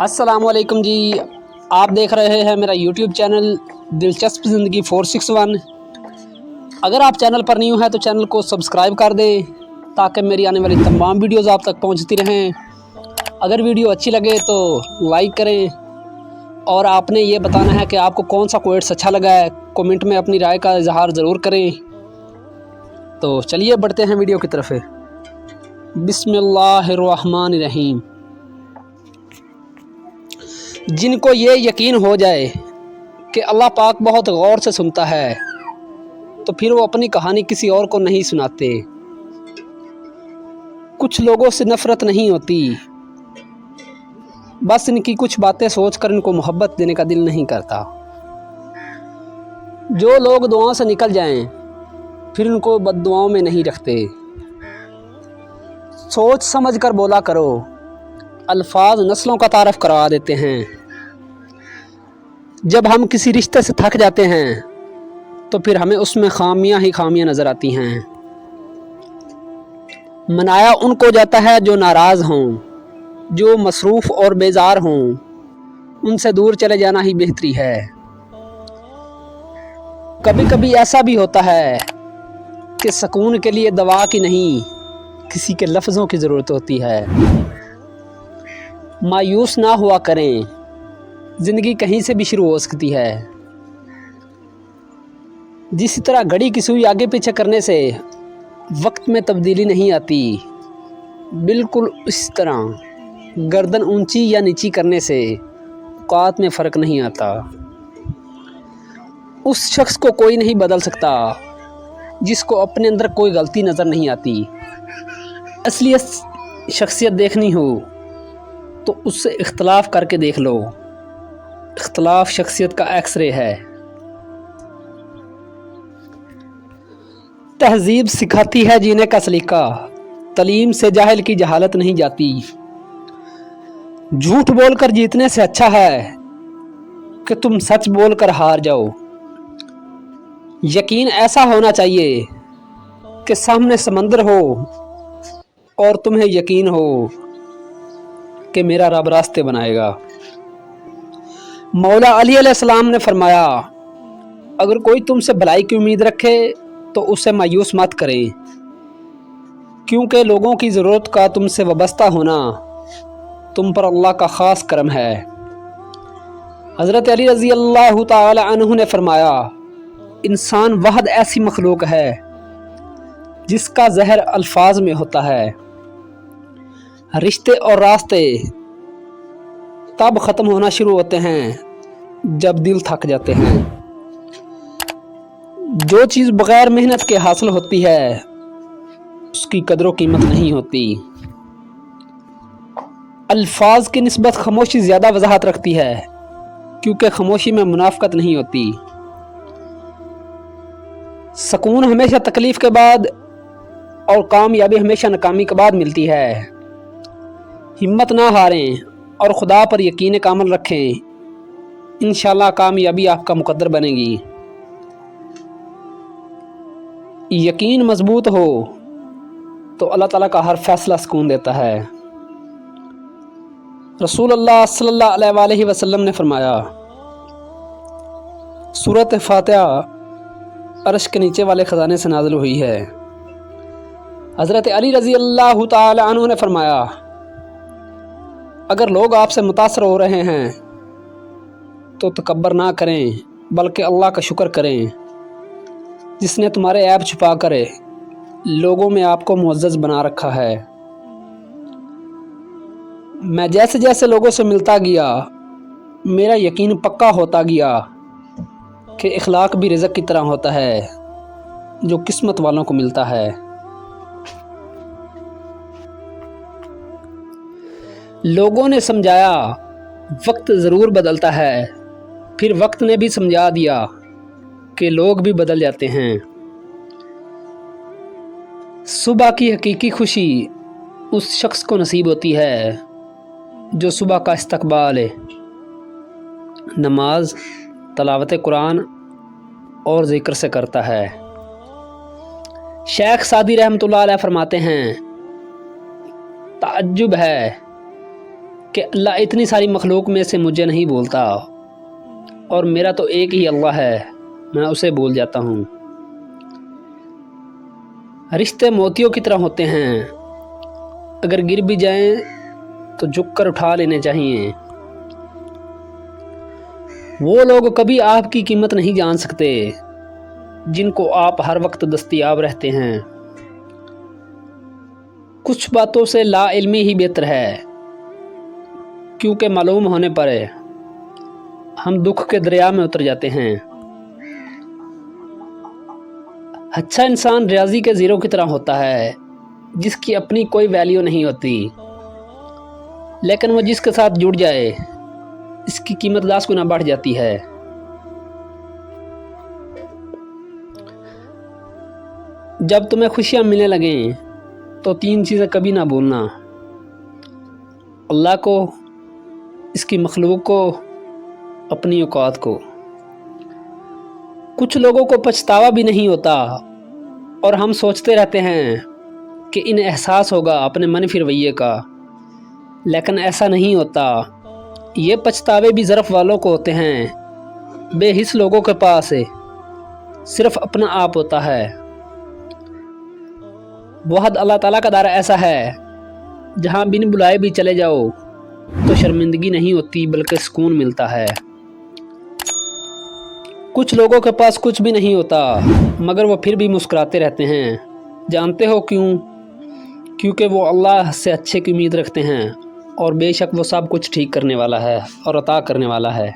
अस्सलाम वालेकुम जी। आप देख रहे हैं मेरा यूट्यूब चैनल दिलचस्प ज़िंदगी 461। अगर आप चैनल पर न्यू हैं तो चैनल को सब्सक्राइब कर दें ताकि मेरी आने वाली तमाम वीडियोज़ आप तक पहुंचती रहें। अगर वीडियो अच्छी लगे तो लाइक करें और आपने ये बताना है कि आपको कौन सा कोट्स अच्छा लगा है। कमेंट में अपनी राय का इजहार ज़रूर करें। तो चलिए बढ़ते हैं वीडियो की तरफ। बिस्मिल्लाहिर्रहमानिर्रहीम। जिनको ये यकीन हो जाए कि अल्लाह पाक बहुत गौर से सुनता है तो फिर वो अपनी कहानी किसी और को नहीं सुनाते। कुछ लोगों से नफ़रत नहीं होती, बस इनकी कुछ बातें सोचकर इनको मोहब्बत देने का दिल नहीं करता। जो लोग दुआओं से निकल जाएं फिर उनको बद्दुआओं में नहीं रखते। सोच समझ कर बोला करो, अल्फाज नस्लों का तारफ़ करवा देते हैं। जब हम किसी रिश्ते से थक जाते हैं तो फिर हमें उसमें खामियां ही खामियां नज़र आती हैं। मनाया उनको जाता है जो नाराज़ हों, जो मसरूफ़ और बेजार हों, उनसे दूर चले जाना ही बेहतरी है। कभी कभी ऐसा भी होता है कि सुकून के लिए दवा की नहीं किसी के लफ्ज़ों की ज़रूरत होती है। मायूस ना हुआ करें, ज़िंदगी कहीं से भी शुरू हो सकती है। जिस तरह घड़ी की सुई आगे पीछे करने से वक्त में तब्दीली नहीं आती, बिल्कुल इस तरह गर्दन ऊंची या नीची करने से औकात में फ़र्क नहीं आता। उस शख्स को कोई नहीं बदल सकता जिसको अपने अंदर कोई गलती नज़र नहीं आती। असलियत शख्सियत देखनी हो तो उससे इख्तलाफ करके देख लो। इख्तलाफ शख्सियत का एक्सरे है। तहजीब सिखाती है जीने का सलीका, तलीम से जाहिल की जहालत नहीं जाती। झूठ बोलकर जीतने से अच्छा है कि तुम सच बोलकर हार जाओ। यकीन ऐसा होना चाहिए कि सामने समंदर हो और तुम्हें यकीन हो कि मेरा रब रास्ते बनाएगा। मौला अली अलैहिस्सलाम ने फरमाया, अगर कोई तुमसे भलाई की उम्मीद रखे तो उसे मायूस मत करें, क्योंकि लोगों की ज़रूरत का तुमसे वाबस्ता होना तुम पर अल्लाह का ख़ास करम है। हज़रत अली रज़ी अल्लाह ताला अन्हु ने फरमाया, इंसान वहद ऐसी मखलूक है जिसका जहर अल्फाज में होता है। रिश्ते और रास्ते तब ख़त्म होना शुरू होते हैं जब दिल थक जाते हैं। जो चीज़ बग़ैर मेहनत के हासिल होती है उसकी कदर व कीमत नहीं होती। अल्फाज की निस्बत खामोशी ज़्यादा वजाहत रखती है, क्योंकि खामोशी में मुनाफ़कत नहीं होती। सुकून हमेशा तकलीफ़ के बाद और कामयाबी हमेशा नाकामी के बाद मिलती है। हिम्मत ना हारें और खुदा पर यकीन कामल रखें। इंशाअल्लाह कामयाबी आपका मुकद्दर बनेगी। यकीन मजबूत हो तो अल्लाह ताला का हर फैसला सुकून देता है। रसूलुल्लाह सल्लल्लाहु अलैहि वसल्लम ने फरमाया, सूरत फातिहा अर्श के नीचे वाले ख़जाने से नाज़िल हुई है। हज़रत अली रज़ी अल्लाह ताला अन्हु ने फरमाया, अगर लोग आपसे मुतासर हो रहे हैं तो तकब्बर ना करें, बल्कि अल्लाह का शुक्र करें जिसने तुम्हारे ऐब छुपा कर लोगों में आपको मुअज़्ज़ज़ बना रखा है। मैं जैसे जैसे लोगों से मिलता गया मेरा यकीन पक्का होता गया कि इखलाक भी रिज़्क़ की तरह होता है जो किस्मत वालों को मिलता है। लोगों ने समझाया वक्त ज़रूर बदलता है, फिर वक्त ने भी समझा दिया कि लोग भी बदल जाते हैं। सुबह की हकीकी खुशी उस शख्स को नसीब होती है जो सुबह का इस्तकबाल नमाज, तलावत कुरान और ज़िक्र से करता है। शेख सादी रहमतुल्लाह अलैह फरमाते हैं, ताज्जुब है کہ اللہ اتنی ساری مخلوق میں سے مجھے نہیں بولتا، اور میرا تو ایک ہی اللہ ہے، میں اسے بول جاتا ہوں۔ رشتے موتیوں کی طرح ہوتے ہیں، اگر گر بھی جائیں تو جھک کر اٹھا لینے چاہیے۔ وہ لوگ کبھی آپ کی قیمت نہیں جان سکتے جن کو آپ ہر وقت دستیاب رہتے ہیں۔ کچھ باتوں سے لا علمی ہی بہتر ہے، کیونکہ معلوم ہونے پر ہم دکھ کے دریا میں اتر جاتے ہیں۔ اچھا انسان ریاضی کے زیرو کی طرح ہوتا ہے، جس کی اپنی کوئی ویلیو نہیں ہوتی، لیکن وہ جس کے ساتھ جڑ جائے اس کی قیمت 10 گنا بڑھ جاتی ہے۔ جب تمہیں خوشیاں ملنے لگیں تو 3 چیزیں کبھی نہ بھولنا: اللہ کو، اس کی مخلوق کو، اپنی اوقات کو۔ کچھ لوگوں کو پچھتاوا بھی نہیں ہوتا اور ہم سوچتے رہتے ہیں کہ انہیں احساس ہوگا اپنے منفی رویے کا، لیکن ایسا نہیں ہوتا۔ یہ پچھتاوے بھی ظرف والوں کو ہوتے ہیں، بے حس لوگوں کے پاس صرف اپنا آپ ہوتا ہے۔ وحد اللہ تعالیٰ کا دائرہ ایسا ہے جہاں بن بلائے بھی چلے جاؤ تو شرمندگی نہیں ہوتی بلکہ سکون ملتا ہے۔ کچھ لوگوں کے پاس کچھ بھی نہیں ہوتا مگر وہ پھر بھی مسکراتے رہتے ہیں، جانتے ہو کیوں؟ کیونکہ وہ اللہ سے اچھے کی امید رکھتے ہیں، اور بے شک وہ سب کچھ ٹھیک کرنے والا ہے اور عطا کرنے والا ہے۔